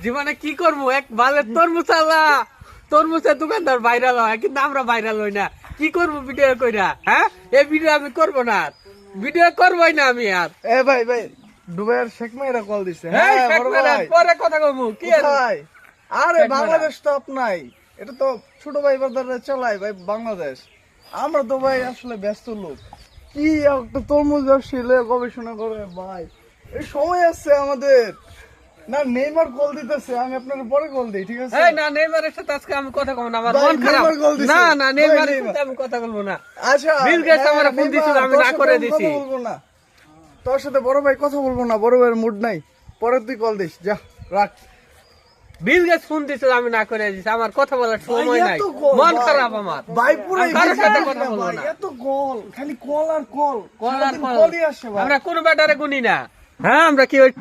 জীবনে কি করবো এক বালের তরমুজ আলা তরমুজের দোকানদার ভাইরাল হয় কিন্তু আমরা ভাইরাল হই না কি করবো ভিডিও কইরা হ্যাঁ এই ভিডিও আমি করবো না ভিডিও করবোই না আমি আর এ ভাই ভাই দুবাইয়ের শেখ মেয়েরা কল দিছে হ্যাঁ বড় ভাই পরে কথা কমু কি আর ভাই আরে শেখ বাংলাদেশ তো আপনাই এটা তো ছোট ভাই বাদাররা চালায় ভাই বাংলাদেশ আমরা তো ভাই আসলে ব্যস্ত লোক কি একটা তরমুজ ব্যবসায়ী লয়ে গবেষণা করে ভাই এই সময় আছে আমাদের না নেইমার কল দিতেছে আমি আপনাকে পরে কল দিই ঠিক আছে এই না নেইমারের সাথে আজকে আমি কথা কমু না আমার ভাই, মন খারাপ নেইমার call দিছে। না না ভাই, নেইমারের নেইমার। সাথে আমি কথা বলবো না আচ্ছা বিল গেটস হ্যাঁ, আমারে ফোন নেইমার, দিছিল, আমি তোর না সাথে করে আমি দিছি। কথা বলবো না তোর সাথে বড় ভাই কথা বলবো না বড় ভাইয়ের মুড নাই পরে তুই কল দিস যা রাখ বিল গেটস ফোন দিছিল আমি না করে দিছি আমার কথা বলার সময় নাই এত কল, মন ভাই। খারাপ আমার ভাই পুরো আমি কারোর সাথে কথা বলবো ভাই না। এত কল খালি কল আর কল কল আর সারাদিন কল। কলই আসে ভাই আমরা কোন ব্যাটারে গুনি না হ্যাঁ আমরা কি ওই